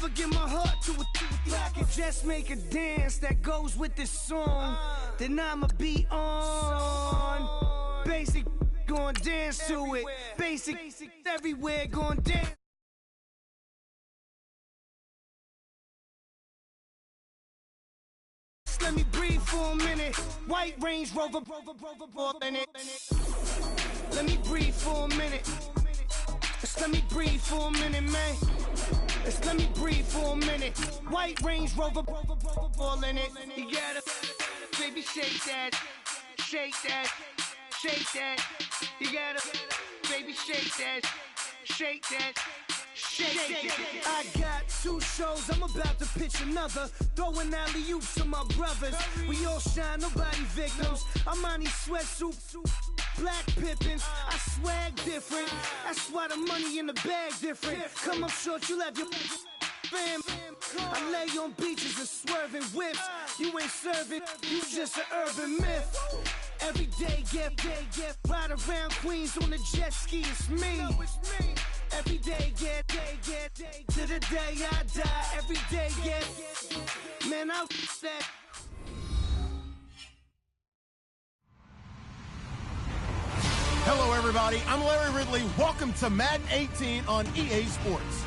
never give my heart to a if I could just make a dance that goes with this song, then I'ma be on. Basic, gon' dance to it. Basic, everywhere, gon' dance. Let me breathe for a minute. White Range Rover, in it. Let me breathe for a minute. Just let me breathe for a minute, man. Just let me breathe for a minute. White Range Rover, all in it. You gotta, baby, shake that, shake that, shake that. You gotta, baby, shake that, shake that. I got 2 shows, I'm about to pitch another. Throwing alley-oops to my brothers. We all shine, nobody victims. I'm on these sweatsuits, black Pippins. I swag different. That's why the money in the bag different. Come up short, you left your fam. I lay on beaches and swerving whips. You ain't serving, you just an urban myth. Every day, get ride around Queens on the jet ski, it's me. Every day, get to the day I die. Every day, get man, I that. Hello, everybody. I'm Larry Ridley. Welcome to Madden 18 on EA Sports.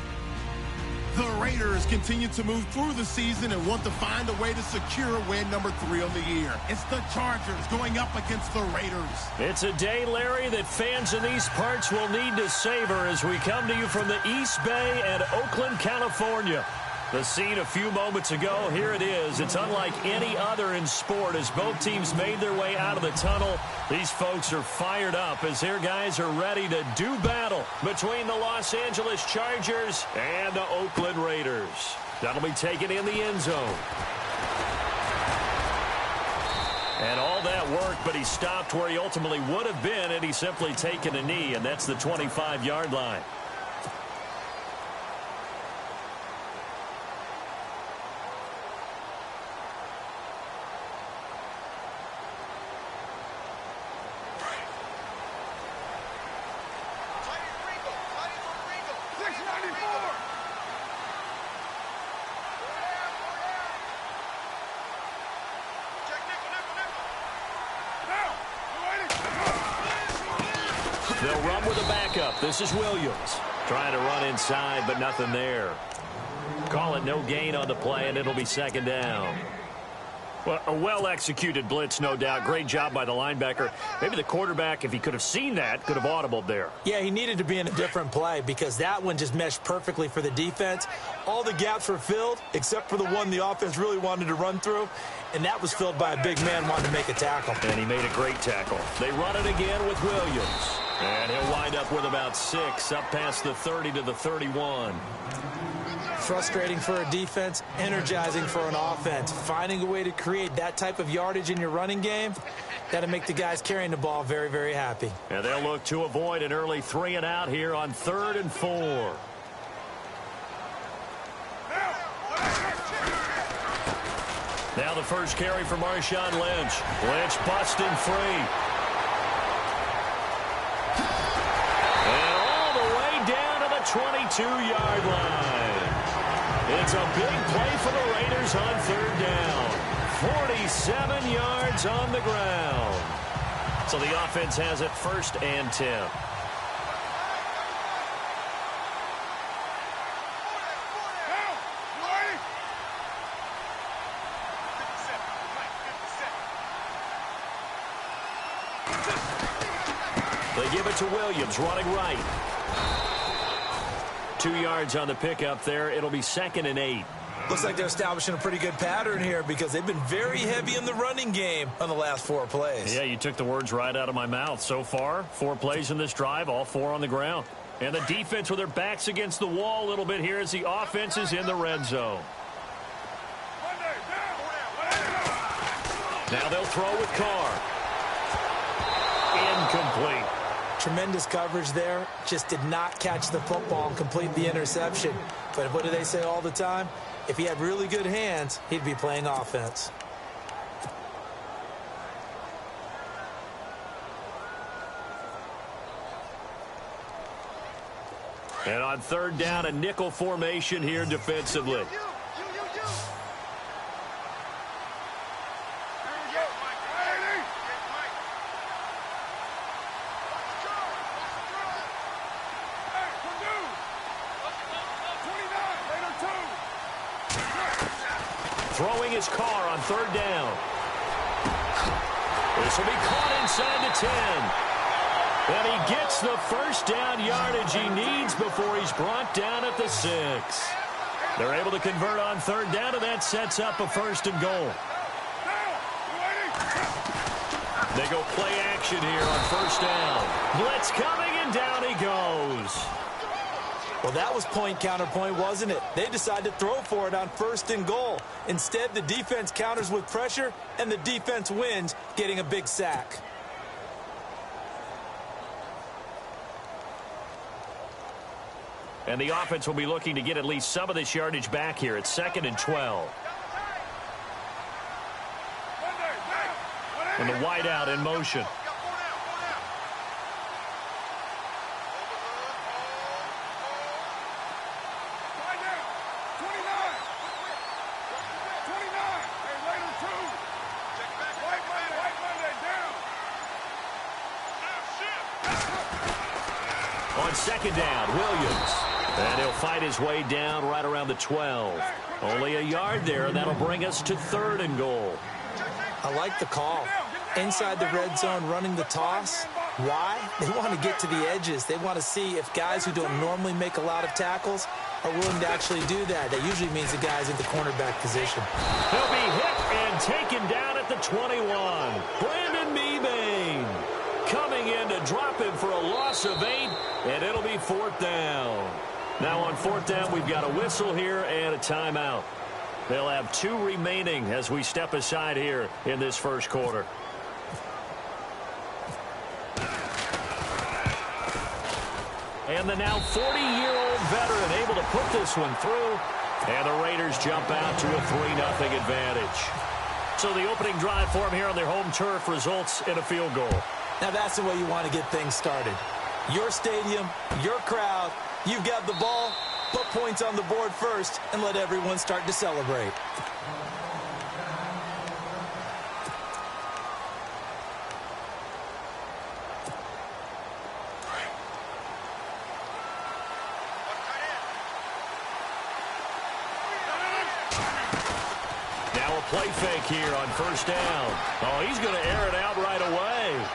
The Raiders continue to move through the season and want to find a way to secure win number 3 on the year. It's the Chargers going up against the Raiders. It's a day, Larry, that fans in these parts will need to savor as we come to you from the East Bay and Oakland, California. The scene a few moments ago, here it is. It's unlike any other in sport as both teams made their way out of the tunnel. These folks are fired up as their guys are ready to do battle between the Los Angeles Chargers and the Oakland Raiders. That'll be taken in the end zone. And all that work, but he stopped where he ultimately would have been, and he's simply taken a knee, and that's the 25-yard line. They'll run with a backup. This is Williams. Trying to run inside, but nothing there. Call it no gain on the play, and it'll be second down. Well, a well-executed blitz, no doubt. Great job by the linebacker. Maybe the quarterback, if he could have seen that, could have audibled there. Yeah, he needed to be in a different play because that one just meshed perfectly for the defense. All the gaps were filled except for the one the offense really wanted to run through, and that was filled by a big man wanting to make a tackle. And he made a great tackle. They run it again with Williams. And he'll wind up with about 6, up past the 30 to the 31. Frustrating for a defense, energizing for an offense. Finding a way to create that type of yardage in your running game, that'll make the guys carrying the ball very, very happy. And they'll look to avoid an early 3 and out here on 3rd and 4. Now the first carry for Marshawn Lynch. Lynch busting free. And all the way down to the 22-yard line. It's a big play for the Raiders on 3rd down. 47 yards on the ground. So the offense has it 1st and 10. They give it to Williams, running right. 2 yards on the pickup there. It'll be 2nd and 8. Looks like they're establishing a pretty good pattern here because they've been very heavy in the running game on the last 4 plays. Yeah, you took the words right out of my mouth. So far, 4 plays in this drive, all 4 on the ground. And the defense with their backs against the wall a little bit here as the offense is in the red zone. Now they'll throw with Carr. Incomplete. Tremendous coverage there. Just did not catch the football and complete the interception. But what do they say all the time? If he had really good hands, he'd be playing offense. And on third down, a nickel formation here defensively. Throwing his car on third down. This will be caught inside the 10. And he gets the first down yardage he needs before he's brought down at the 6. They're able to convert on third down, and that sets up a first and goal. They go play action here on first down. Blitz coming, and down he goes. Well, that was point counterpoint, wasn't it? They decided to throw for it on first and goal. Instead, the defense counters with pressure, and the defense wins, getting a big sack. And the offense will be looking to get at least some of this yardage back here. It's 2nd and 12. And the wideout in motion. On second down, Williams. And he'll fight his way down right around the 12. Only a yard there, and that'll bring us to 3rd and goal. I like the call. Inside the red zone, running the toss. Why? They want to get to the edges. They want to see if guys who don't normally make a lot of tackles are willing to actually do that. That usually means the guy's in the cornerback position. He'll be hit and taken down at the 21. Brandon Mebane coming in to drop him for a loss of 8, and it'll be 4th down. Now on 4th down, we've got a whistle here and a timeout. They'll have 2 remaining as we step aside here in this first quarter. And the now 40-year-old veteran able to put this one through. And the Raiders jump out to a 3-0 advantage. So the opening drive for them here on their home turf results in a field goal. Now that's the way you want to get things started. Your stadium, your crowd, you've got the ball, put points on the board first, and let everyone start to celebrate. Now a play fake here on first down. Oh, he's going to air it out right away.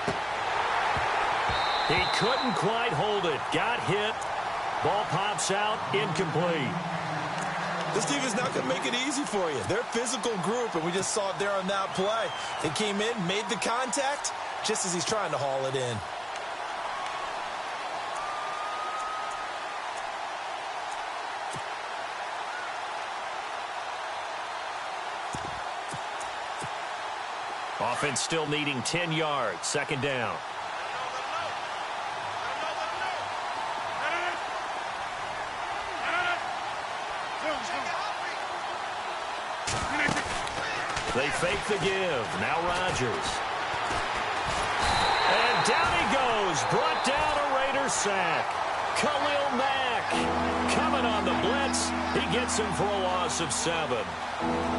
He couldn't quite hold it. Got hit. Ball pops out. Incomplete. This team is not going to make it easy for you. They're a physical group, and we just saw it there on that play. They came in, made the contact, just as he's trying to haul it in. Offense still needing 10 yards. 2nd down. They fake the give. Now Rodgers. And down he goes. Brought down a Raider sack. Khalil Mack coming on the blitz. He gets him for a loss of 7.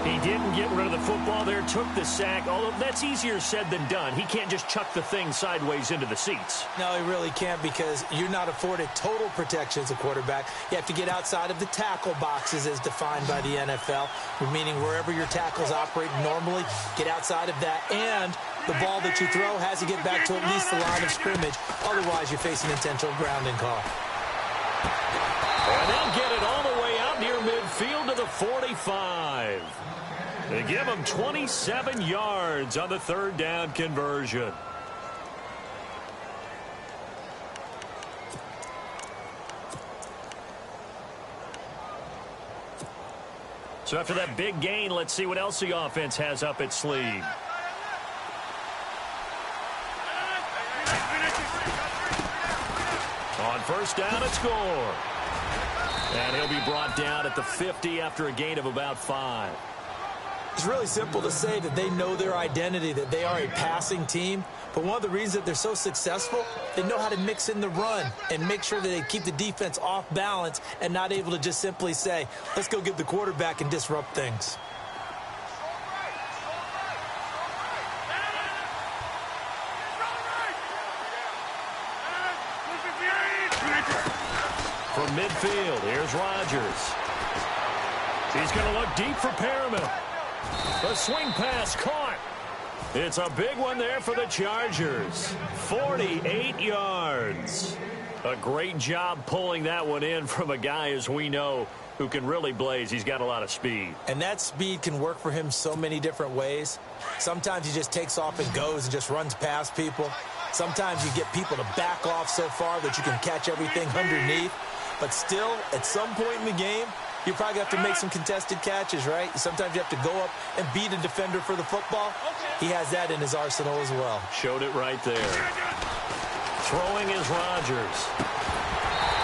He didn't get rid of the football there, took the sack, although that's easier said than done. He can't just chuck the thing sideways into the seats. No, he really can't, because you're not afforded total protection as a quarterback. You have to get outside of the tackle boxes as defined by the NFL, meaning wherever your tackles operate normally, get outside of that, and the ball that you throw has to get back to at least the line of scrimmage. Otherwise, you're facing intentional grounding call. And they'll get it all the way out near midfield to the 45. They give them 27 yards on the 3rd down conversion. So after that big gain, let's see what else the offense has up its sleeve. On first down, it's Gore. And he'll be brought down at the 50 after a gain of about 5. It's really simple to say that they know their identity, that they are a passing team. But one of the reasons that they're so successful, they know how to mix in the run and make sure that they keep the defense off balance and not able to just simply say, let's go get the quarterback and disrupt things. From midfield, here's Rodgers. He's going to look deep for Perriman. The swing pass caught. It's a big one there for the Chargers. 48 yards. A great job pulling that one in from a guy, as we know, who can really blaze. He's got a lot of speed. And that speed can work for him so many different ways. Sometimes he just takes off and goes and just runs past people. Sometimes you get people to back off so far that you can catch everything underneath. But still, at some point in the game, you probably have to make some contested catches, right? Sometimes you have to go up and beat a defender for the football. He has that in his arsenal as well. Showed it right there. Throwing is Rodgers.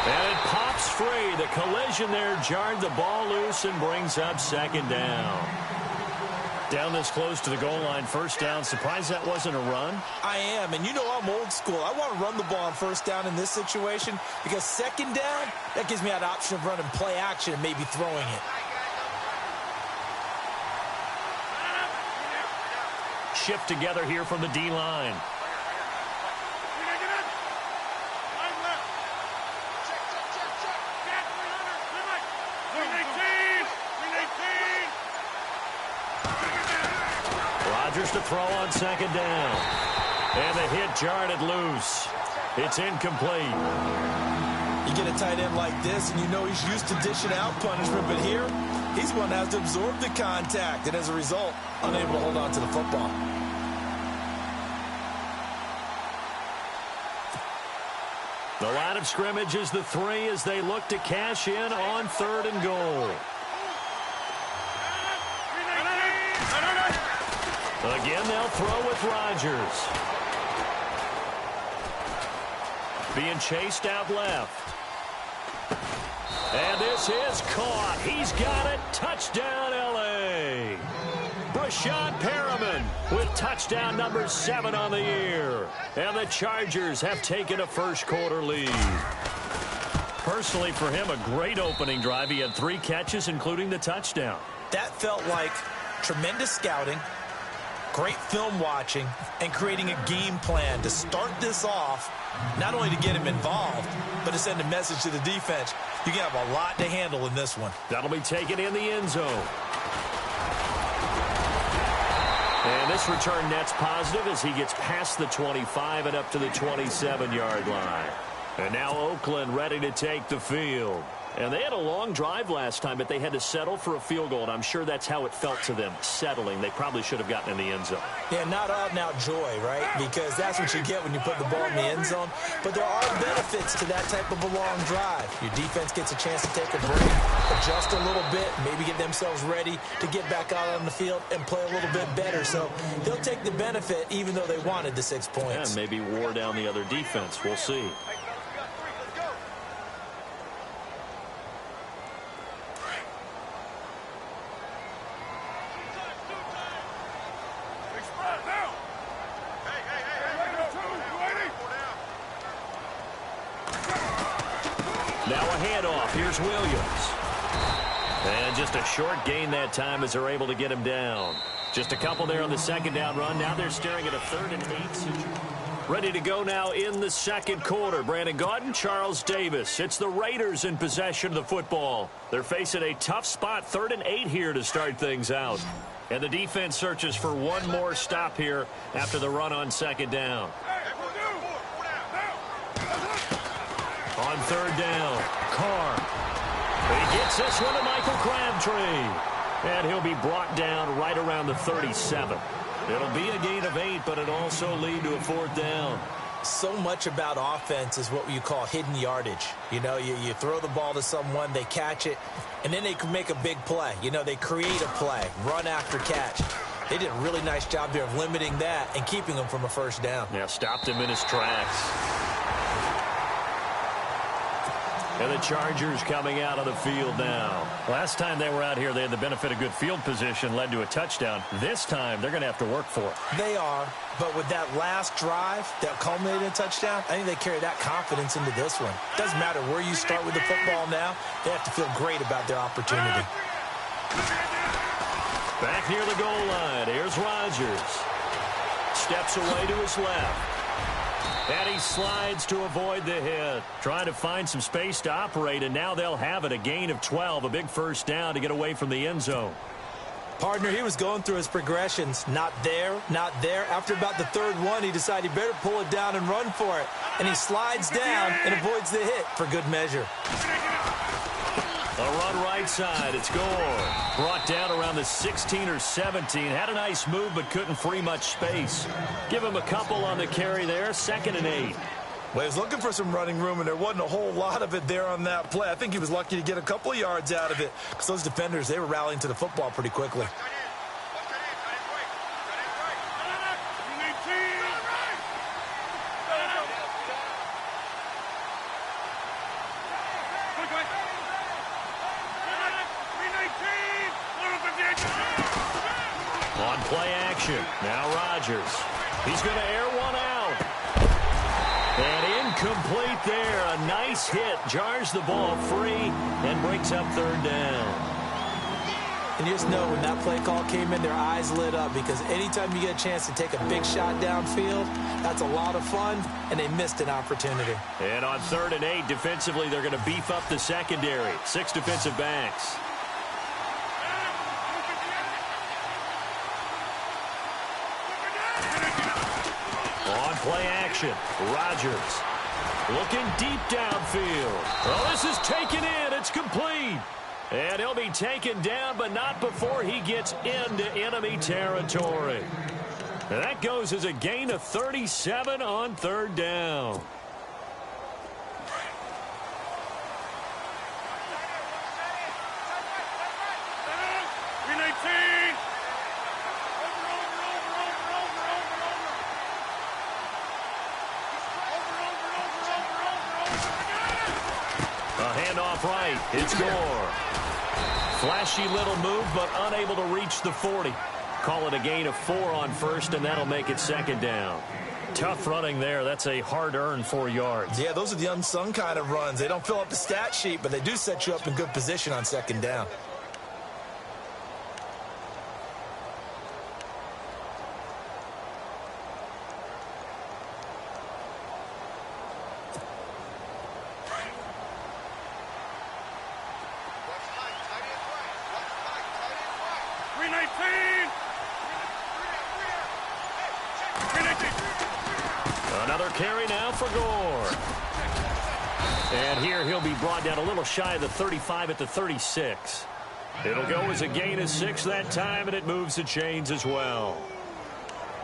And it pops free. The collision there jarred the ball loose and brings up second down. Down this close to the goal line, first down. Surprised that wasn't a run? I am, and you know I'm old school. I want to run the ball on first down in this situation because second down, that gives me that option of running play action and maybe throwing it. Shift together here from the D-line. Rodgers to throw on second down. And the hit jarred it loose. It's incomplete. You get a tight end like this, and you know he's used to dishing out punishment, but here, he's one that has to absorb the contact, and as a result, unable to hold on to the football. The line of scrimmage is the 3 as they look to cash in on 3rd and goal. Again, they'll throw with Rodgers. Being chased out left. And this is caught. He's got it. Touchdown, L.A. Brashad Perriman with touchdown number 7 on the year. And the Chargers have taken a first-quarter lead. Personally, for him, a great opening drive. He had 3 catches, including the touchdown. That felt like tremendous scouting, great film watching, and creating a game plan to start this off, not only to get him involved, but to send a message to the defense. You can have a lot to handle in this one. That'll be taken in the end zone. And this return net's positive as he gets past the 25 and up to the 27-yard line. And now Oakland ready to take the field. And they had a long drive last time, but they had to settle for a field goal, and I'm sure that's how it felt to them, settling. They probably should have gotten in the end zone. Yeah, not out-and-out joy, right? Because that's what you get when you put the ball in the end zone. But there are benefits to that type of a long drive. Your defense gets a chance to take a break, adjust a little bit, maybe get themselves ready to get back out on the field and play a little bit better. So they'll take the benefit even though they wanted the 6 points. Yeah, maybe wore down the other defense. We'll see. Now a handoff. Here's Williams. And just a short gain that time as they're able to get him down. Just a couple there on the second down run. Now they're staring at a 3rd and 8 situation. Ready to go now in the second quarter. Brandon Gaudin, Charles Davis. It's the Raiders in possession of the football. They're facing a tough spot, 3rd and 8 here to start things out. And the defense searches for one more stop here after the run on second down. On 3rd down, Carr. He gets this one to Michael Crabtree. And he'll be brought down right around the 37. It'll be a gain of 8, but it'll also lead to a 4th down. So much about offense is what you call hidden yardage. You know, you throw the ball to someone, they catch it, and then they can make a big play. You know, they create a play, run after catch. They did a really nice job there of limiting that and keeping him from a first down. Yeah, stopped him in his tracks. And the Chargers coming out on the field now. Last time they were out here, they had the benefit of good field position, led to a touchdown. This time, they're going to have to work for it. They are, but with that last drive that culminated in a touchdown, I think they carry that confidence into this one. Doesn't matter where you start with the football now, they have to feel great about their opportunity. Back near the goal line, here's Rodgers. Steps away to his left. And he slides to avoid the hit. Trying to find some space to operate, and now they'll have it. A gain of 12, a big first down to get away from the end zone. Partner, he was going through his progressions. Not there, not there. After about the third one, he decided he better pull it down and run for it. And he slides down and avoids the hit for good measure. A run right side. It's Gore. Brought down around the 16 or 17. Had a nice move, but couldn't free much space. Give him a couple on the carry there. 2nd and 8. Well, he was looking for some running room, and there wasn't a whole lot of it there on that play. I think he was lucky to get a couple of yards out of it because those defenders, they were rallying to the football pretty quickly. On play action. Now Rodgers. He's going to air one out. And incomplete there. A nice hit. Jars the ball free and brings up 3rd down. And you just know when that play call came in, their eyes lit up because anytime you get a chance to take a big shot downfield, that's a lot of fun, and they missed an opportunity. And on 3rd and 8, defensively, they're going to beef up the secondary. 6 defensive backs. On play action, Rodgers looking deep downfield. Oh, this is taken in. It's complete. And he'll be taken down, but not before he gets into enemy territory. And that goes as a gain of 37 on 3rd down. Handoff right. It's Gore. Flashy little move, but unable to reach the 40. Call it a gain of 4 on 1st, and that'll make it 2nd down. Tough running there. That's a hard-earned 4 yards. Yeah, those are the unsung kind of runs. They don't fill up the stat sheet, but they do set you up in good position on 2nd down. Another carry now for Gore. And here he'll be brought down a little shy of the 35 at the 36. It'll go as a gain of 6 that time, and it moves the chains as well.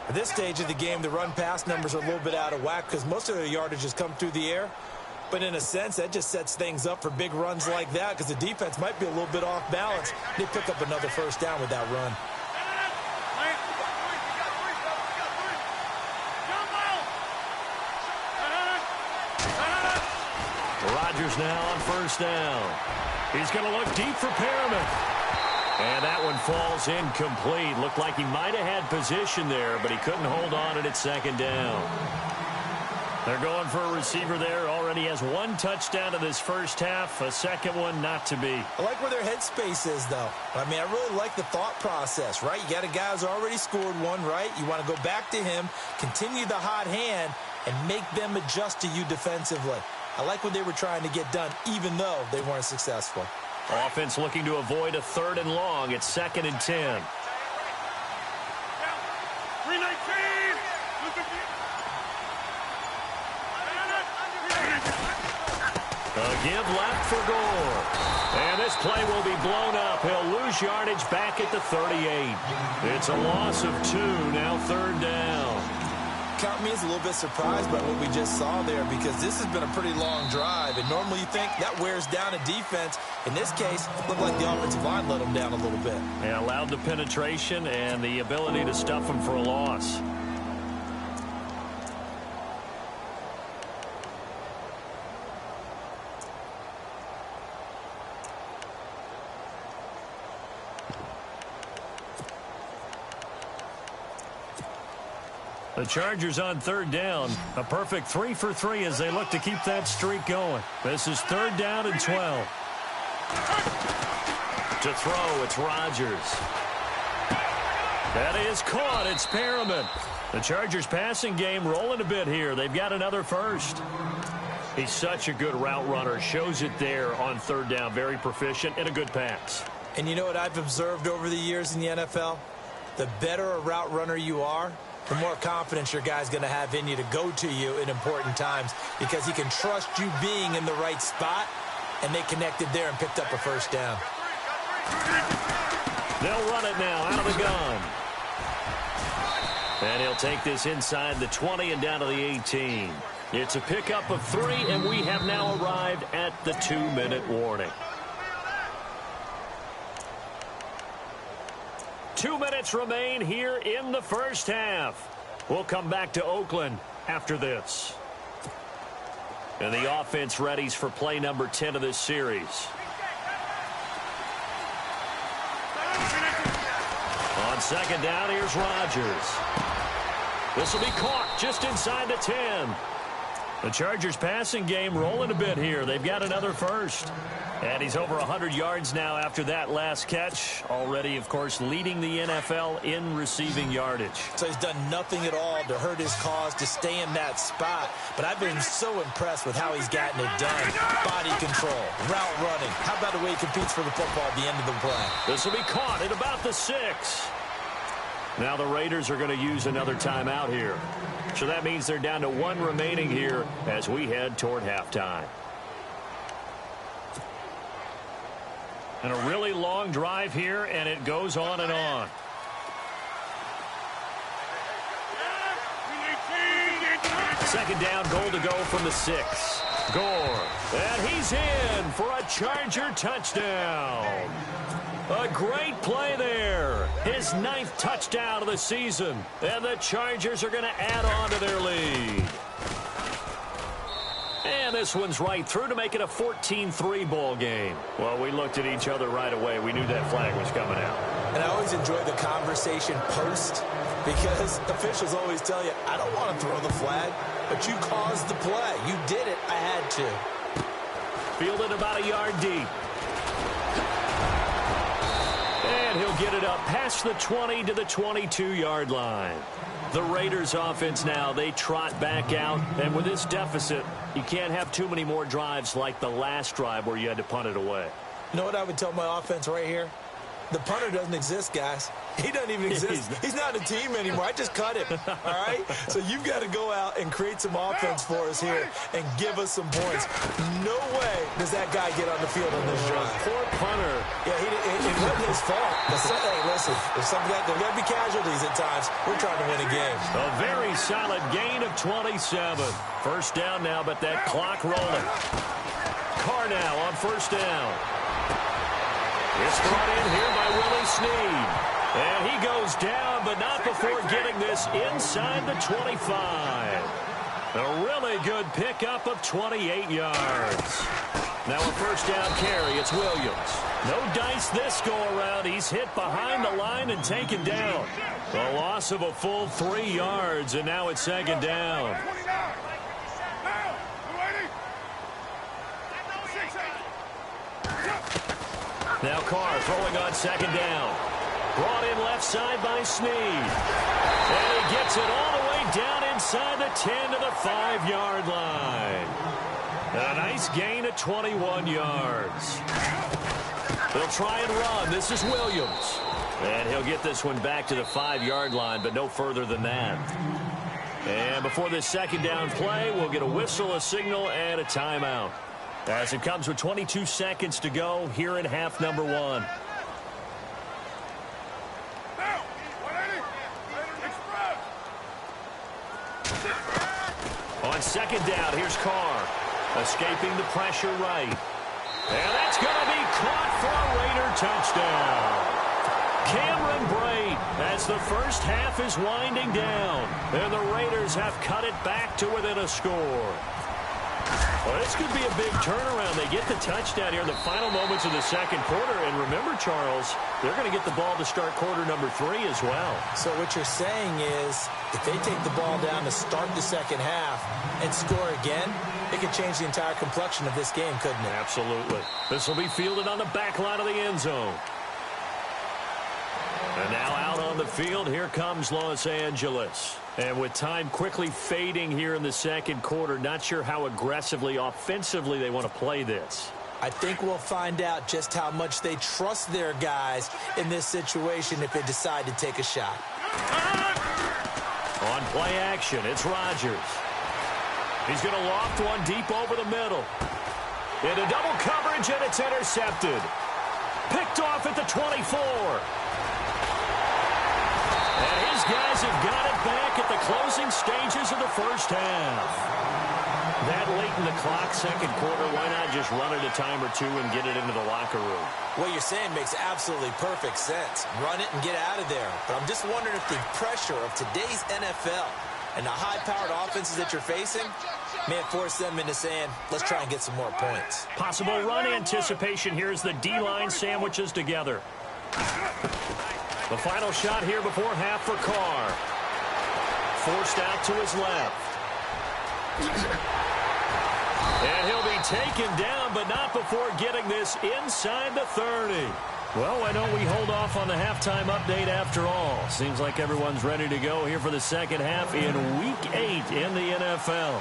At this stage of the game, the run-pass numbers are a little bit out of whack because most of their yardage has come through the air. But in a sense, that just sets things up for big runs like that because the defense might be a little bit off balance. They pick up another 1st down with that run. Rodgers now on 1st down. He's going to look deep for Perriman. And that one falls incomplete. Looked like he might have had position there, but he couldn't hold on it at 2nd down. They're going for a receiver there. Already has 1 touchdown in this first half. A 2nd one not to be. I like where their headspace is, though. I mean, I really like the thought process, right? You got a guy who's already scored 1, right? You want to go back to him, continue the hot hand, and make them adjust to you defensively. I like what they were trying to get done, even though they weren't successful. Offense looking to avoid a 3rd and long. It's 2nd and 10. A give left for Gore. And this play will be blown up. He'll lose yardage back at the 38. It's a loss of 2, now 3rd down. Count me as a little bit surprised by what we just saw there because this has been a pretty long drive, and normally you think that wears down a defense. In this case, it looked like the offensive line let them down a little bit. And allowed the penetration and the ability to stuff them for a loss. The Chargers on third down. A perfect 3 for 3 as they look to keep that streak going. This is third down and 12. To throw, it's Rodgers. That is caught. It's Perriman. The Chargers passing game rolling a bit here. They've got another first. He's such a good route runner. Shows it there on third down. Very proficient and a good pass. And you know what I've observed over the years in the NFL? The better a route runner you are, the more confidence your guy's going to have in you to go to you in important times because he can trust you being in the right spot, and they connected there and picked up a first down. They'll run it now out of the gun. And he'll take this inside the 20 and down to the 18. It's a pickup of 3, and we have now arrived at the 2-minute warning. 2 minutes remain here in the first half. We'll come back to Oakland after this. And the offense readies for play number 10 of this series. On second down, here's Rodgers. This will be caught just inside the 10. The Chargers passing game rolling a bit here. They've got another first. And he's over 100 yards now after that last catch. Already, of course, leading the NFL in receiving yardage. So he's done nothing at all to hurt his cause, to stay in that spot. But I've been so impressed with how he's gotten it done. Body control, route running. How about the way he competes for the football at the end of the play? This will be caught at about the 6. Now the Raiders are going to use another timeout here. So that means they're down to 1 remaining here as we head toward halftime. And a really long drive here, and it goes on and on. Second down, goal to go from the 6. Gore. And he's in for a Charger touchdown. A great play there. His 9th touchdown of the season. And the Chargers are going to add on to their lead. And this one's right through to make it a 14-3 ball game. Well, we looked at each other right away. We knew that flag was coming out. And I always enjoy the conversation post because officials always tell you, I don't want to throw the flag, but you caused the play. You did it. I had to. Fielded about a yard deep. And he'll get it up past the 20 to the 22-yard line. The Raiders offense now, they trot back out. And with this deficit, you can't have too many more drives like the last drive where you had to punt it away. You know what I would tell my offense right here? The punter doesn't exist, guys. He doesn't even exist. He's not a team anymore. I just cut him, all right? So you've got to go out and create some offense for us here and give us some points. No way does that guy get on the field on this drive. Poor punter. Yeah, it wasn't his fault. Hey, listen, if there's got to be casualties at times, we're trying to win a game. A very solid gain of 27. First down now, but that clock rolling. Carr now on first down. It's brought in here by Willie Snead. And he goes down, but not before getting this inside the 25. A really good pickup of 28 yards. Now a first down carry. It's Williams. No dice this go-around. He's hit behind the line and taken down. A loss of a full 3 yards, and now it's second down. Now Carr throwing on second down. Brought in left side by Snead. And he gets it all the way down inside the 10 to the 5-yard line. A nice gain of 21 yards. They'll try and run. This is Williams. And he'll get this one back to the 5-yard line, but no further than that. And before this second down play, we'll get a whistle, a signal, and a timeout. As it comes with 22 seconds to go here in half number 1. On second down, here's Carr. Escaping the pressure right. And that's going to be caught for a Raider touchdown. Cameron Brate as the first half is winding down. And the Raiders have cut it back to within a score. Well, this could be a big turnaround. They get the touchdown here in the final moments of the second quarter. And remember, Charles, they're going to get the ball to start quarter number 3 as well. So what you're saying is if they take the ball down to start the second half and score again, it could change the entire complexion of this game, couldn't it? Absolutely. This will be fielded on the back line of the end zone. And now out on the field, here comes Los Angeles. And with time quickly fading here in the second quarter, not sure how aggressively, offensively they want to play this. I think we'll find out just how much they trust their guys in this situation if they decide to take a shot. On play action, it's Rodgers. He's going to loft one deep over the middle. Into double coverage, and it's intercepted. Picked off at the 24. And his guys have got it back at the closing stages of the first half. That late in the clock, second quarter, why not just run it a time or two and get it into the locker room? What you're saying makes absolutely perfect sense. Run it and get out of there. But I'm just wondering if the pressure of today's NFL and the high-powered offenses that you're facing may have forced them into saying, let's try and get some more points. Possible run anticipation here as the D-line sandwiches together. The final shot here before half for Carr. Forced out to his left. And he'll be taken down, but not before getting this inside the 30. Well, why don't we hold off on the halftime update after all? Seems like everyone's ready to go here for the second half in Week 8 in the NFL.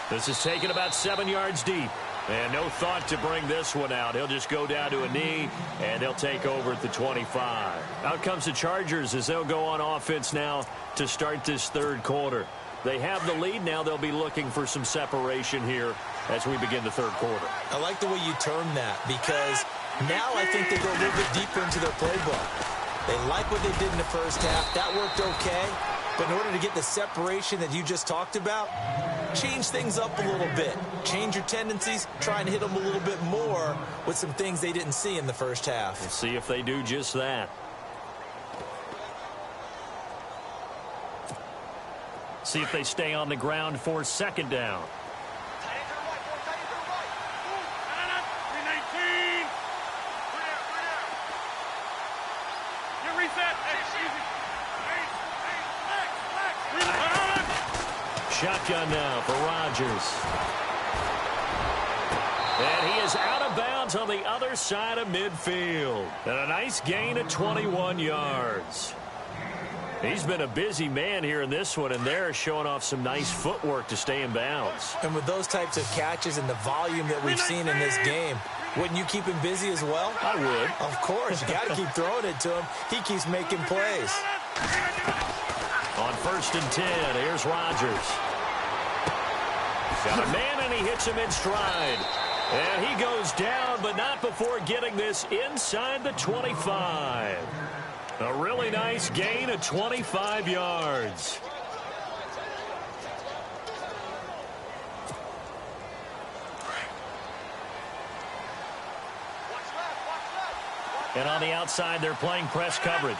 This is taken about 7 yards deep. And no thought to bring this one out. He'll just go down to a knee, and they'll take over at the 25. Out comes the Chargers as they'll go on offense now to start this third quarter. They have the lead. Now they'll be looking for some separation here as we begin the third quarter. I like the way you term that because now I think they go a little bit deeper into their playbook. They like what they did in the first half. That worked okay. But in order to get the separation that you just talked about, change things up a little bit. Change your tendencies. Try and hit them a little bit more with some things they didn't see in the first half. We'll see if they do just that. See if they stay on the ground for second down. Shotgun now for Rodgers. And he is out of bounds on the other side of midfield. And a nice gain of 21 yards. He's been a busy man here in this one, and they're showing off some nice footwork to stay in bounds. And with those types of catches and the volume that we've seen in this game, wouldn't you keep him busy as well? I would. Of course. You got to keep throwing it to him. He keeps making plays. On 1st and 10, here's Rodgers. Got a man, and he hits him in stride. And he goes down, but not before getting this inside the 25. A really nice gain of 25 yards. And on the outside, they're playing press coverage.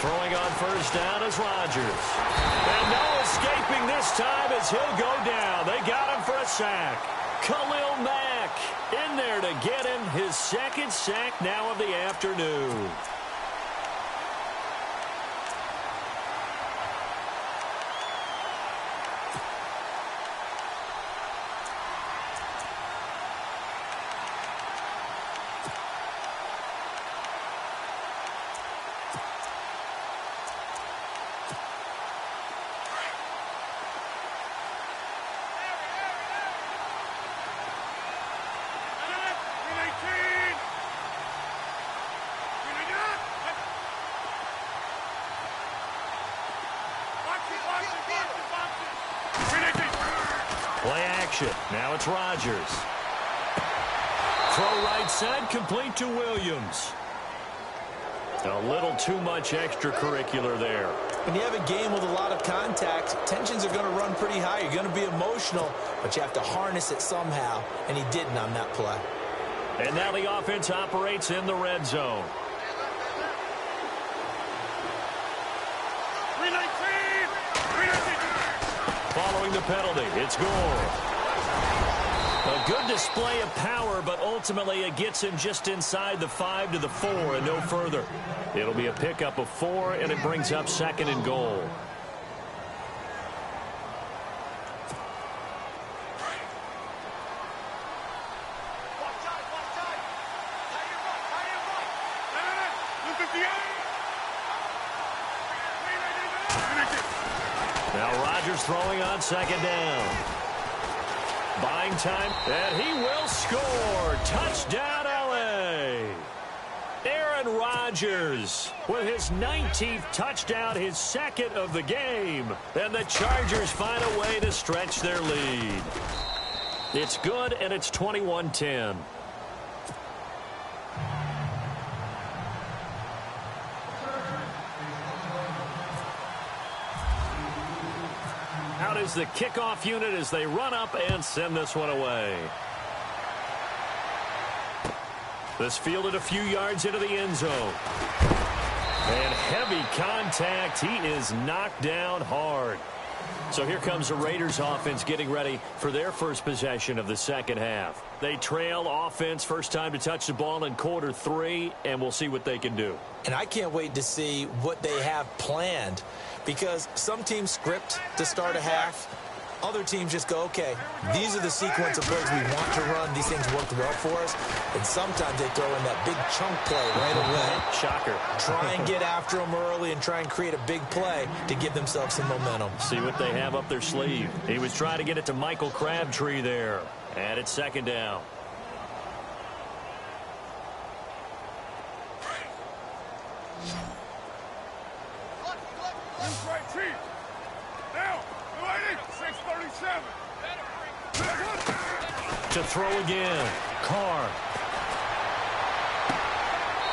Throwing on first down is Rodgers. And no escaping this time as he'll go down. They got him for a sack. Khalil Mack in there to get him his second sack now of the afternoon. Play action. Now it's Rodgers. Throw right side, complete to Williams. A little too much extracurricular there. When you have a game with a lot of contact, tensions are going to run pretty high. You're going to be emotional, but you have to harness it somehow, and he didn't on that play. And now the offense operates in the red zone. following the penalty. It's Gore. A good display of power, but ultimately it gets him just inside the 5 to the 4 and no further. It'll be a pickup of 4, and it brings up 2nd and goal. Now Rodgers throwing on 2nd down. Buying time, and he will score. Touchdown, L.A. Aaron Rodgers with his 19th touchdown, his 2nd of the game. And the Chargers find a way to stretch their lead. It's good, and it's 21-10. Out is the kickoff unit as they run up and send this one away. This fielded a few yards into the end zone. And heavy contact. He is knocked down hard. So here comes the Raiders offense getting ready for their first possession of the second half. They trail offense, first time to touch the ball in quarter 3, and we'll see what they can do. And I can't wait to see what they have planned, because some teams script to start a half. Other teams just go, okay, these are the sequence of plays we want to run. These things worked well for us. And sometimes they throw in that big chunk play right away. Shocker. Try and get after them early and try and create a big play to give themselves some momentum. See what they have up their sleeve. He was trying to get it to Michael Crabtree there. And it's 2nd down. To throw again. Carr.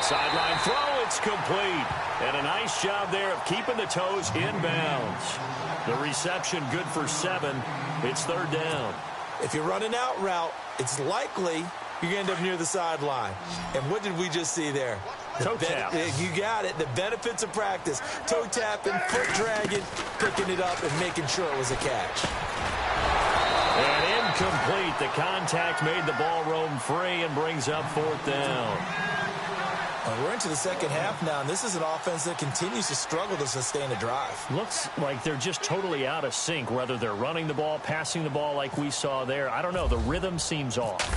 Sideline throw. It's complete. And a nice job there of keeping the toes inbounds. The reception good for 7. It's 3rd down. If you're running out route, it's likely you're going to end up near the sideline. And what did we just see there? Toe tap. You got it. The benefits of practice. Toe tapping, foot dragging, picking it up, and making sure it was a catch. And incomplete. The contact made the ball roam free and brings up 4th down. Well, we're into the second half now, and this is an offense that continues to struggle to sustain a drive. Looks like they're just totally out of sync, whether they're running the ball, passing the ball like we saw there. I don't know. The rhythm seems off.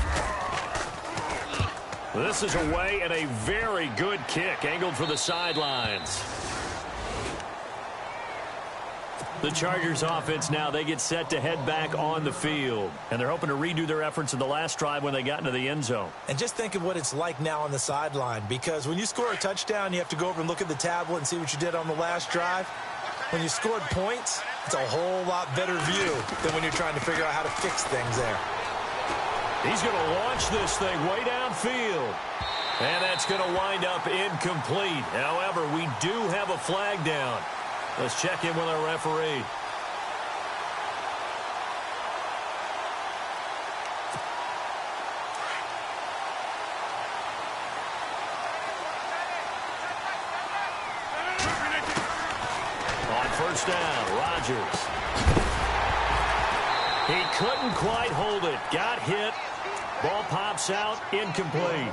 This is away, and a very good kick angled for the sidelines. The Chargers offense now, they get set to head back on the field. And they're hoping to redo their efforts in the last drive when they got into the end zone. And just think of what it's like now on the sideline, because when you score a touchdown, you have to go over and look at the tablet and see what you did on the last drive. When you scored points, it's a whole lot better view than when you're trying to figure out how to fix things there. He's going to launch this thing way downfield. And that's going to wind up incomplete. However, we do have a flag down. Let's check in with our referee. On first down, Rodgers. He couldn't quite hold it. Got hit. Ball pops out. Incomplete.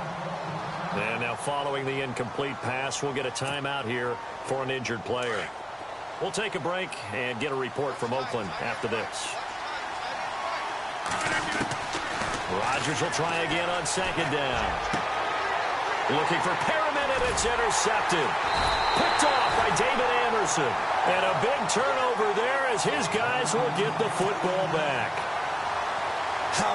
And now following the incomplete pass, we'll get a timeout here for an injured player. We'll take a break and get a report from Oakland after this. Rodgers will try again on second down. Looking for Perriman, and it's intercepted. Picked off by David Anderson. And a big turnover there as his guys will get the football back.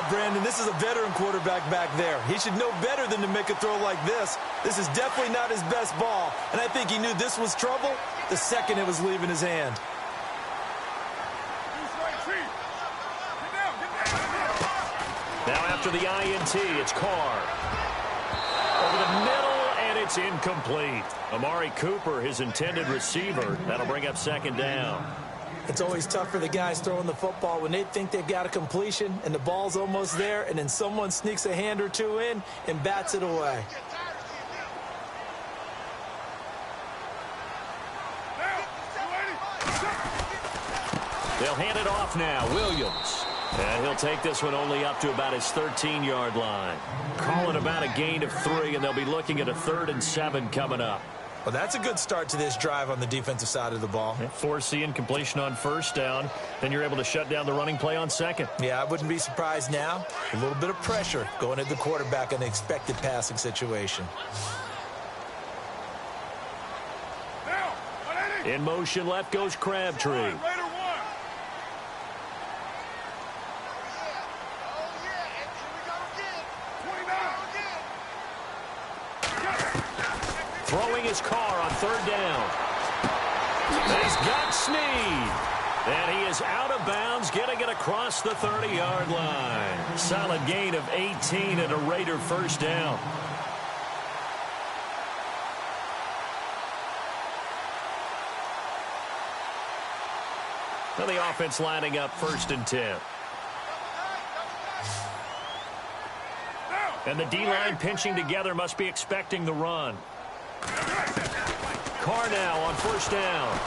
Brandon, this is a veteran quarterback back there. He should know better than to make a throw like this. This is definitely not his best ball, and I think he knew this was trouble the second it was leaving his hand. Now after the INT, it's Carr. Over the middle, and it's incomplete. Amari Cooper, his intended receiver. That'll bring up second down. It's always tough for the guys throwing the football when they think they've got a completion and the ball's almost there, and then someone sneaks a hand or two in and bats it away. They'll hand it off now. Williams. And he'll take this one only up to about his 13-yard line. Call it about a gain of 3, and they'll be looking at a 3rd and 7 coming up. Well, that's a good start to this drive on the defensive side of the ball. Force incompletion on 1st down. Then you're able to shut down the running play on 2nd. Yeah, I wouldn't be surprised now. A little bit of pressure going at the quarterback in the expected passing situation. In motion, left goes Crabtree. Throwing his car on 3rd down. And he's got Snead. And he is out of bounds, getting it across the 30-yard line. Solid gain of 18 and a Raider 1st down. Now the offense lining up 1st and 10. And the D-line pinching together, must be expecting the run. Carr now on 1st down.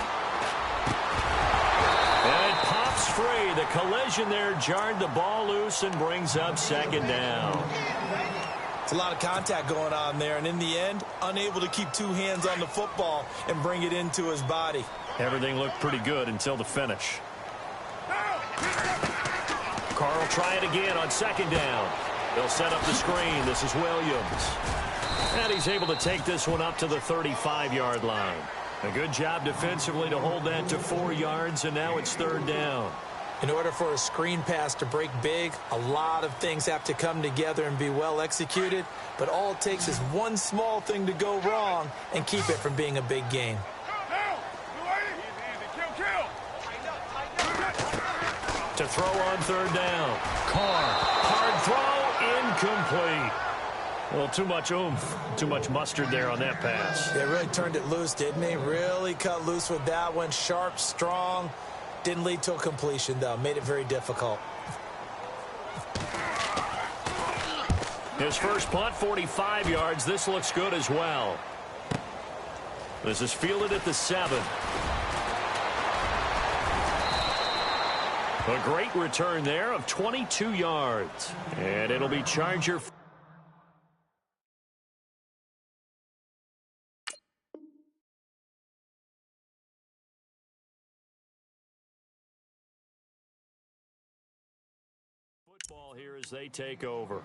And it pops free. The collision there jarred the ball loose and brings up 2nd down. It's a lot of contact going on there, and in the end, unable to keep 2 hands on the football and bring it into his body. Everything looked pretty good until the finish. Carr will try it again on 2nd down. They'll set up the screen. This is Williams. And he's able to take this one up to the 35-yard line. A good job defensively to hold that to 4 yards, and now it's 3rd down. In order for a screen pass to break big, a lot of things have to come together and be well executed, but all it takes is one small thing to go wrong and keep it from being a big game. To throw on 3rd down. Carr. Hard throw, incomplete. A little too much oomph, too much mustard there on that pass. They really turned it loose, didn't they? Really cut loose with that one. Sharp, strong. Didn't lead to a completion, though. Made it very difficult. His first punt, 45 yards. This looks good as well. This is fielded at the 7. A great return there of 22 yards. And it'll be Charger. Football here as they take over.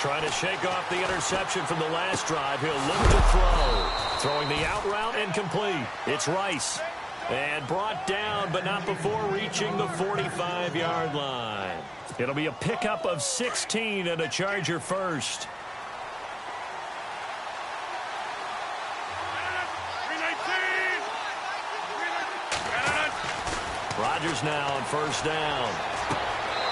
Trying to shake off the interception from the last drive. He'll look to throw. Throwing the out route and complete. It's Rice. And brought down, but not before reaching the 45-yard line. It'll be a pickup of 16 and a Charger 1st. Rodgers now on 1st down.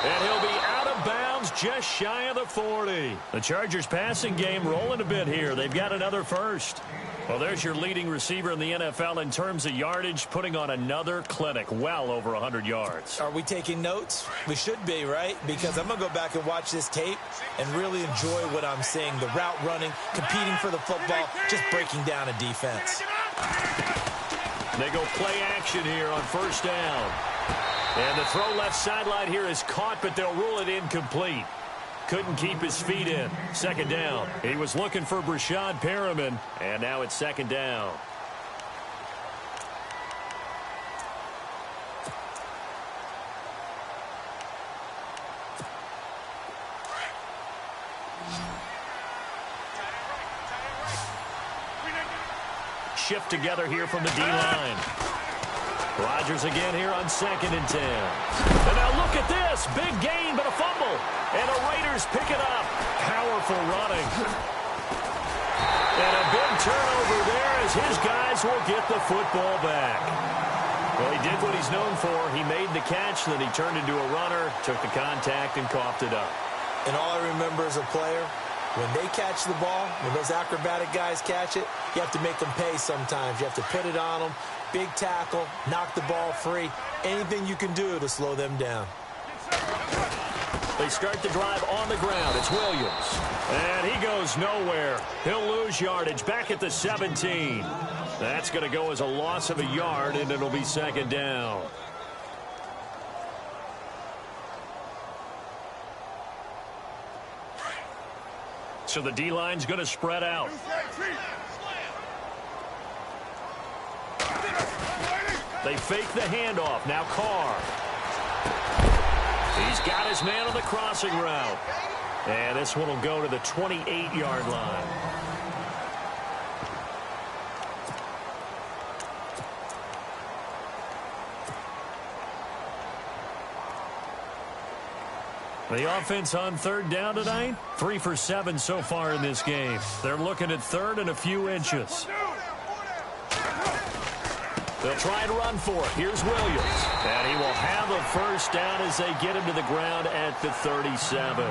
And he'll be out of bounds just shy of the 40. The Chargers passing game rolling a bit here. They've got another 1st. Well, there's your leading receiver in the NFL in terms of yardage, putting on another clinic, well over 100 yards. Are we taking notes? We should be, right? Because I'm going to go back and watch this tape and really enjoy what I'm seeing. The route running, competing for the football, just breaking down a defense. They go play action here on 1st down. And the throw left sideline here is caught, but they'll rule it incomplete. Couldn't keep his feet in. 2nd down. He was looking for Brashad Perriman, and now it's 2nd down. Shift together here from the D-line. Rodgers again here on 2nd and 10. And now look at this. Big gain, but a fumble. And the Raiders pick it up. Powerful running. And a big turnover there as his guys will get the football back. Well, he did what he's known for. He made the catch, then he turned into a runner, took the contact, and coughed it up. And all I remember as a player, When they catch the ball, when those acrobatic guys catch it, you have to make them pay sometimes. You have to put it on them, big tackle, knock the ball free, anything you can do to slow them down. They start the drive on the ground. It's Williams. And he goes nowhere. He'll lose yardage back at the 17. That's going to go as a loss of a yard, and it'll be second down. So the D-line's going to spread out. They fake the handoff. Now Carr. He's got his man on the crossing route. And this one will go to the 28-yard line. The offense on third down tonight, 3 for 7 so far in this game. They're looking at third and a few inches. They'll try and run for it. Here's Williams. And he will have a first down as they get him to the ground at the 37.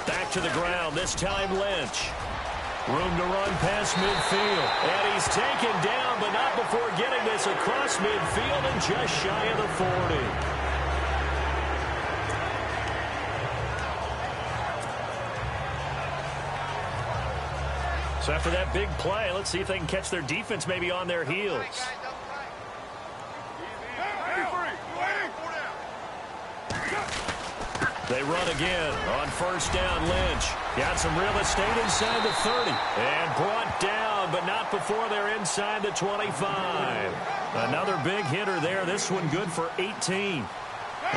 Back to the ground, this time Lynch. Room to run past midfield. And he's taken down, but not before getting this across midfield and just shy of the 40. So after that big play, let's see if they can catch their defense maybe on their heels. They run again on first down. Lynch got some real estate inside the 30 and brought down, but not before they're inside the 25. Another big hitter there. This one good for 18.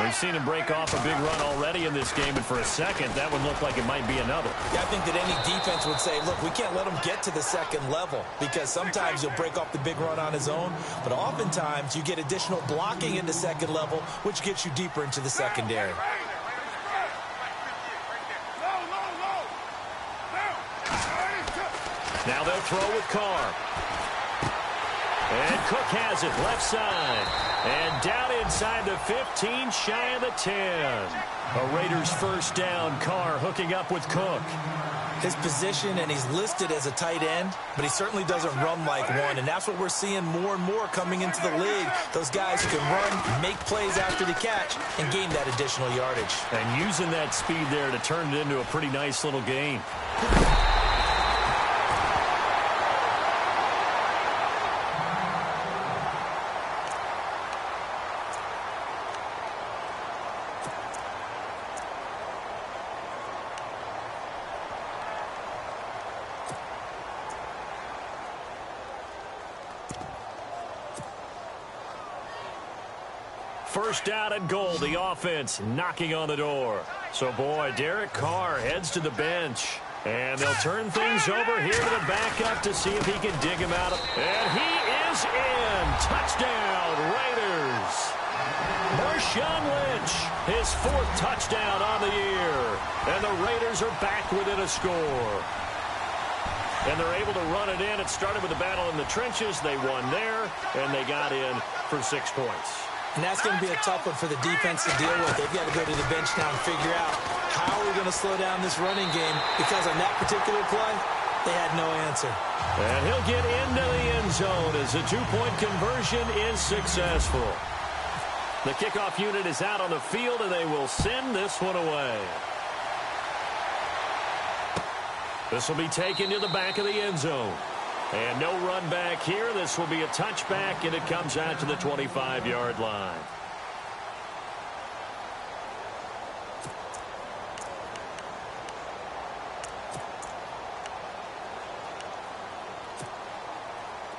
We've seen him break off a big run already in this game, and for a second, that would look like it might be another. Yeah, I think that any defense would say, look, we can't let him get to the second level, because sometimes he'll break off the big run on his own, but oftentimes you get additional blocking in the second level, which gets you deeper into the secondary. Now they'll throw with Carr. And Cook has it left side. And down inside the 15, shy of the 10. A Raiders first down. Carr hooking up with Cook. His position, and he's listed as a tight end, but he certainly doesn't run like one, and that's what we're seeing more and more coming into the league. Those guys who can run, make plays after the catch, and gain that additional yardage. And using that speed there to turn it into a pretty nice little gain. First down and goal, the offense knocking on the door. So, boy, Derek Carr heads to the bench. And they'll turn things over here to the backup to see if he can dig him out. And he is in. Touchdown, Raiders. Marshawn Lynch, his 4th touchdown on the year. And the Raiders are back within a score. And they're able to run it in. It started with a battle in the trenches. They won there, and they got in for 6 points. And that's going to be a tough one for the defense to deal with. They've got to go to the bench now and figure out how are we going to slow down this running game, because on that particular play, they had no answer. And he'll get into the end zone as a 2-point conversion is successful. The kickoff unit is out on the field, and they will send this one away. This will be taken to the back of the end zone. And no run back here. This will be a touchback, and it comes out to the 25-yard line.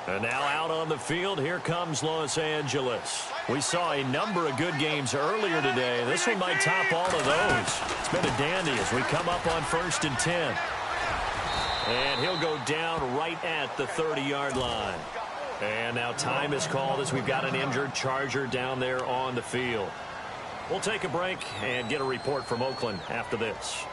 And now out on the field, here comes Los Angeles. We saw a number of good games earlier today. This one might top all of those. It's been a dandy as we come up on 1st and 10. And he'll go down right at the 30-yard line. And now time is called as we've got an injured Charger down there on the field. We'll take a break and get a report from Oakland after this.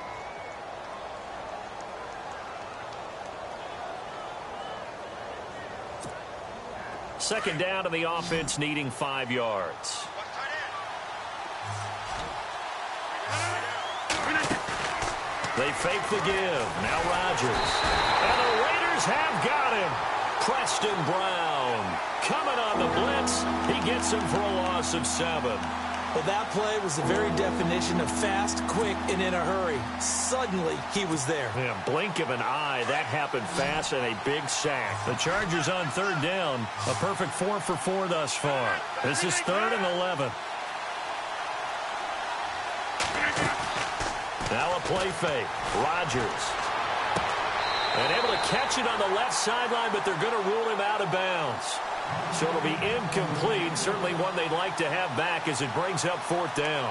Second down to the offense, needing 5 yards. They fake the give. Now Rodgers. And the Raiders have got him. Preston Brown coming on the blitz. He gets him for a loss of 7. Well, that play was the very definition of fast, quick, and in a hurry. Suddenly, he was there. Yeah, blink of an eye. That happened fast and a big sack. The Chargers on third down. A perfect 4 for 4 thus far. This is 3rd and 11. Now a play fake. Rodgers. And able to catch it on the left sideline, but they're going to rule him out of bounds. So it'll be incomplete. Certainly one they'd like to have back as it brings up 4th down.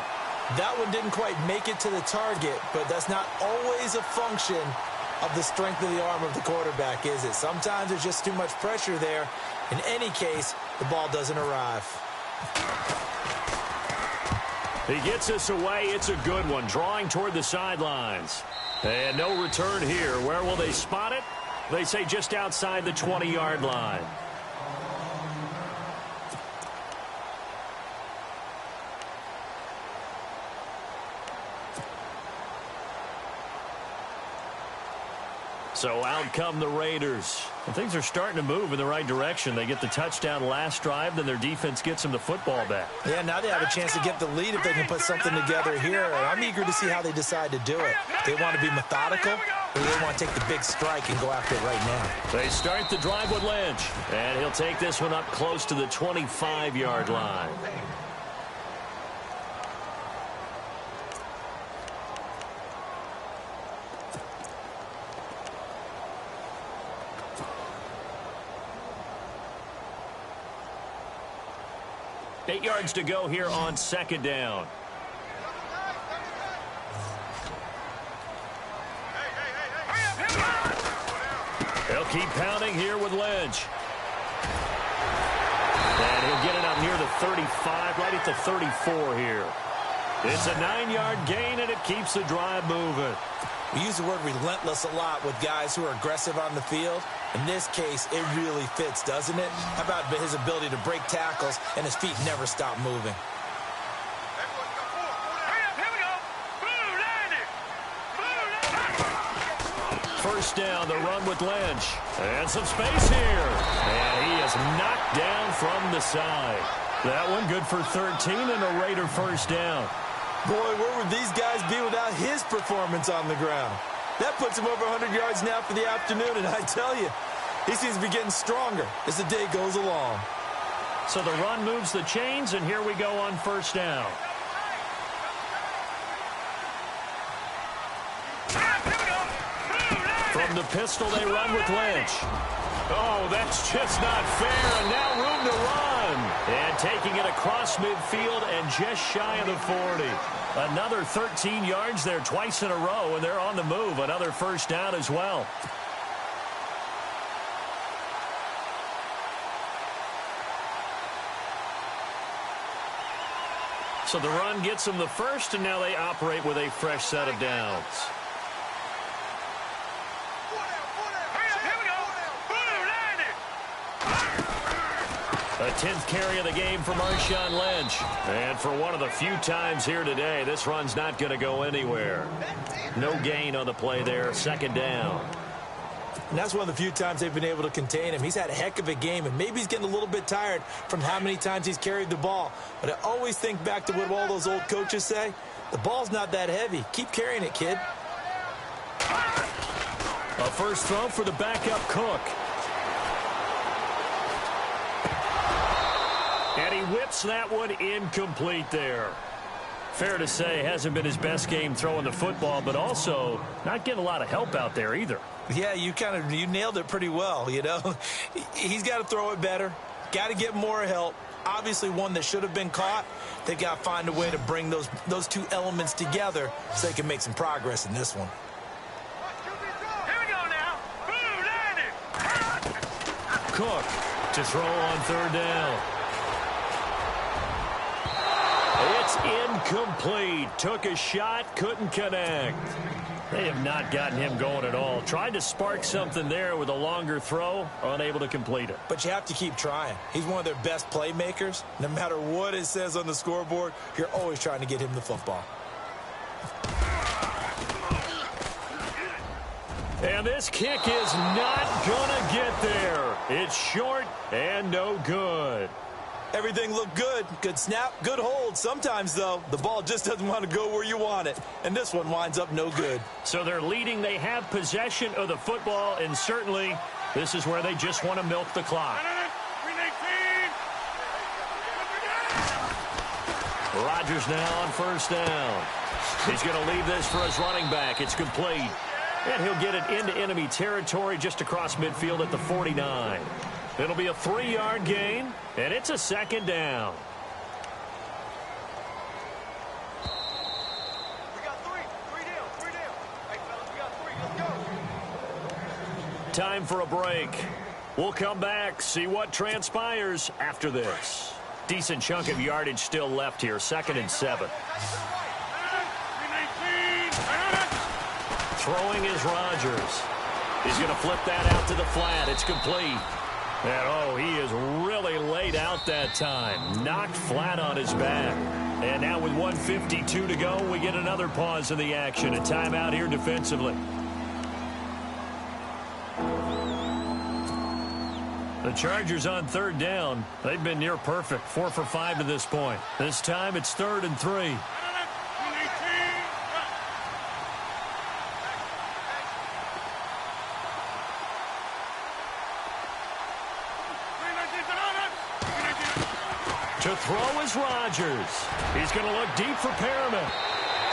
That one didn't quite make it to the target, but that's not always a function of the strength of the arm of the quarterback, is it? Sometimes there's just too much pressure there. In any case, the ball doesn't arrive. He gets us away. It's a good one. Drawing toward the sidelines. And no return here. Where will they spot it? They say just outside the 20-yard line. So out come the Raiders. And things are starting to move in the right direction. They get the touchdown last drive, then their defense gets them the football back. Yeah, now they have a chance to get the lead if they can put something together here. And I'm eager to see how they decide to do it. They want to be methodical, or they want to take the big strike and go after it right now. They start the drive with Lynch. And he'll take this one up close to the 25-yard line. Eight yards to go here on 2nd down. They'll keep pounding here with Lynch. And he'll get it up near the 35, right at the 34 here. It's a 9-yard gain, and it keeps the drive moving. We use the word relentless a lot with guys who are aggressive on the field. In this case, it really fits, doesn't it? How about his ability to break tackles and his feet never stop moving? First down, the run with Lynch. And some space here. And he is knocked down from the side. That one good for 13 and a Raider first down. Boy, where would these guys be without his performance on the ground? That puts him over 100 yards now for the afternoon, and I tell you, he seems to be getting stronger as the day goes along. So the run moves the chains, and here we go on first down. From the pistol, they run with Lynch. Oh, that's just not fair, and now room to run. And taking it across midfield and just shy of the 40. Another 13 yards there twice in a row, and they're on the move. Another first down as well. So the run gets them the first, and now they operate with a fresh set of downs. A 10th carry of the game for Marshawn Lynch. And for one of the few times here today, this run's not going to go anywhere. No gain on the play there, 2nd down. And that's one of the few times they've been able to contain him. He's had a heck of a game, and maybe he's getting a little bit tired from how many times he's carried the ball. But I always think back to what all those old coaches say. The ball's not that heavy. Keep carrying it, kid. A first throw for the backup Cook. And he whips that one incomplete there. Fair to say, hasn't been his best game throwing the football, but also not getting a lot of help out there either. Yeah, you nailed it pretty well, you know. He's got to throw it better. Got to get more help. Obviously one that should have been caught. They got to find a way to bring those two elements together so they can make some progress in this one. Here we go now. Cook to throw on 3rd down. It's incomplete. Took a shot, couldn't connect. They have not gotten him going at all. Tried to spark something there with a longer throw, unable to complete it. But you have to keep trying. He's one of their best playmakers. No matter what it says on the scoreboard, you're always trying to get him the football. And this kick is not going to get there. It's short and no good. Everything looked good. Good snap, good hold. Sometimes, though, the ball just doesn't want to go where you want it. And this one winds up no good. So they're leading. They have possession of the football, and certainly this is where they just want to milk the clock. Rodgers now on first down. He's going to leave this for his running back. It's complete. And he'll get it into enemy territory just across midfield at the 49. It'll be a 3-yard gain, and it's a second down. We got three down. Hey, fellas, we got three. Let's go. Time for a break. We'll come back, see what transpires after this. Decent chunk of yardage still left here, 2nd and 7. Throwing is Rodgers. He's going to flip that out to the flat. It's complete. And, oh, he is really laid out that time. Knocked flat on his back. And now with 1:52 to go, we get another pause in the action. A timeout here defensively. The Chargers on 3rd down. They've been near perfect. 4 for 5 to this point. This time it's 3rd and 3. To throw is Rodgers. He's going to look deep for Perriman.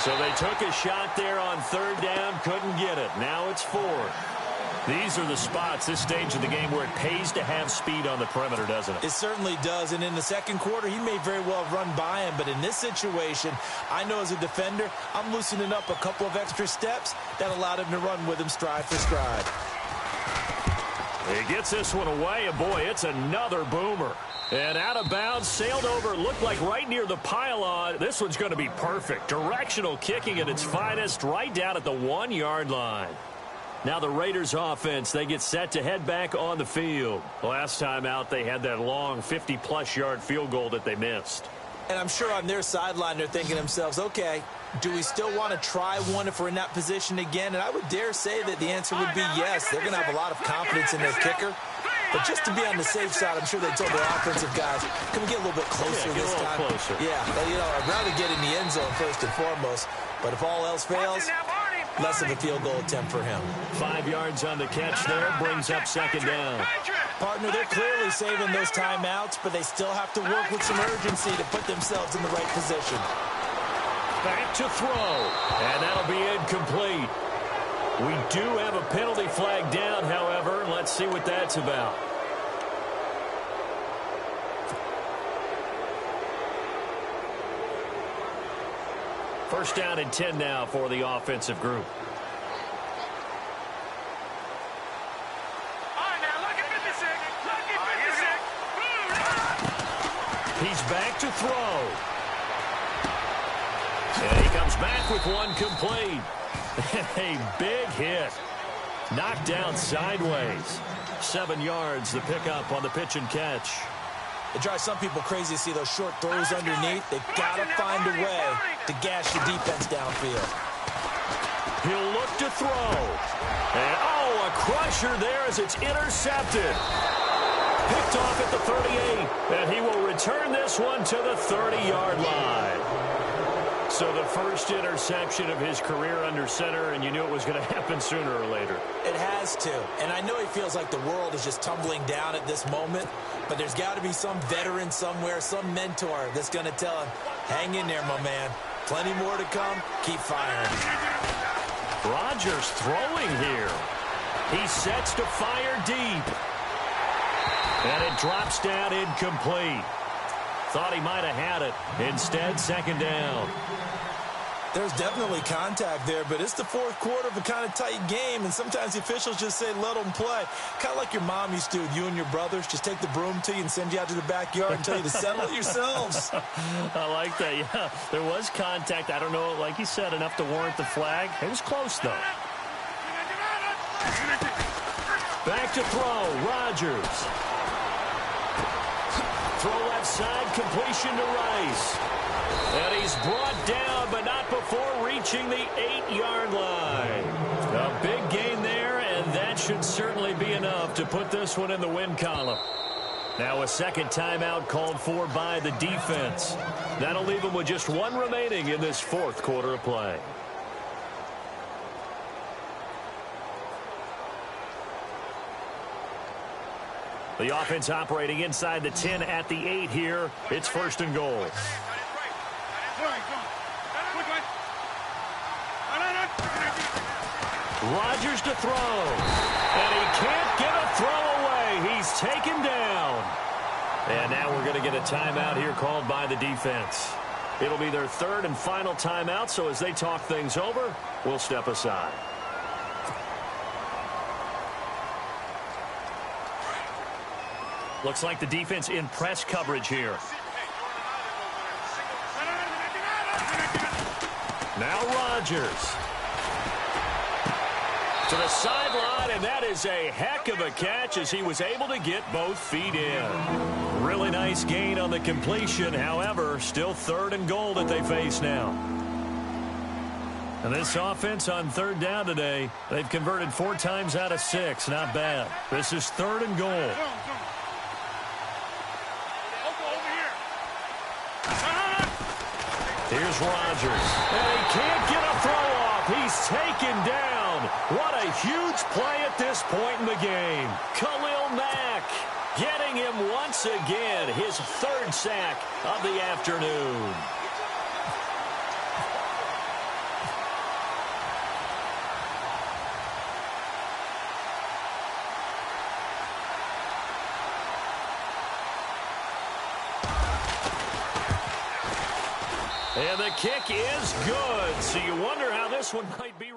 So they took a shot there on 3rd down, couldn't get it. Now it's 4th. These are the spots, this stage of the game, where it pays to have speed on the perimeter, doesn't it? It certainly does, and in the second quarter, he may very well have run by him, but in this situation, I know as a defender, I'm loosening up a couple of extra steps that allowed him to run with him stride for stride. He gets this one away, and boy, it's another boomer. And out of bounds, sailed over, looked like right near the pylon. This one's going to be perfect. Directional kicking at its finest, right down at the 1-yard line. Now the Raiders offense, they get set to head back on the field. Last time out, they had that long 50-plus yard field goal that they missed. And I'm sure on their sideline, they're thinking to themselves, okay, do we still want to try one if we're in that position again? And I would dare say that the answer would be yes. They're going to have a lot of confidence in their kicker. But just to be on the safe side, I'm sure they told their offensive guys, can we get a little bit closer this time? Closer. Yeah, you know, I'd rather get in the end zone first and foremost. But if all else fails, less of a field goal attempt for him. 5 yards on the catch there, brings up 2nd down. Partner, they're clearly saving those timeouts, but they still have to work with some urgency to put themselves in the right position. Back to throw, and that'll be incomplete. We do have a penalty flag down, however. Let's see what that's about. First down and 10 now for the offensive group. He's back to throw. And he comes back with one complete. A big hit. Knocked down sideways. 7 yards, the pickup on the pitch and catch. It drives some people crazy to see those short throws underneath. They've got to find a way to gash the defense downfield. He'll look to throw. And, oh, a crusher there as it's intercepted. Picked off at the 38. And he will return this one to the 30-yard line. So the first interception of his career under center, and you knew it was going to happen sooner or later. It has to. And I know he feels like the world is just tumbling down at this moment, but there's got to be some veteran somewhere, some mentor that's going to tell him, hang in there, my man. Plenty more to come. Keep firing. Rodgers throwing here. He sets to fire deep. And it drops down incomplete. Thought he might have had it. Instead, 2nd down. There's definitely contact there, but it's the fourth quarter of a kind of tight game, and sometimes the officials just say, let them play. Kind of like your mom used to do with you and your brothers. Just take the broom to you and send you out to the backyard and tell you to settle it yourselves. I like that, yeah. There was contact. I don't know, like you said, enough to warrant the flag. It was close, though. Back to throw, Rodgers. Throw left side, completion to Rice. And he's brought down, but not before reaching the 8-yard line. A big gain there, and that should certainly be enough to put this one in the win column. Now a second timeout called for by the defense. That'll leave them with just one remaining in this fourth quarter of play. The offense operating inside the 10 at the 8 here. It's first and goal. Rodgers to throw. And he can't get a throw away. He's taken down. And now we're going to get a timeout here called by the defense. It'll be their third and final timeout, so as they talk things over, we'll step aside. Looks like the defense in press coverage here. Now Rodgers. To the sideline, and that is a heck of a catch as he was able to get both feet in. Really nice gain on the completion. However, still third and goal that they face now. And this offense on third down today, they've converted 4 times out of 6. Not bad. This is third and goal. Here's Rodgers. And he can't get a throw off. He's taken down. What a huge play at this point in the game. Khalil Mack getting him once again. His third sack of the afternoon. And the kick is good. So you wonder how this one might be.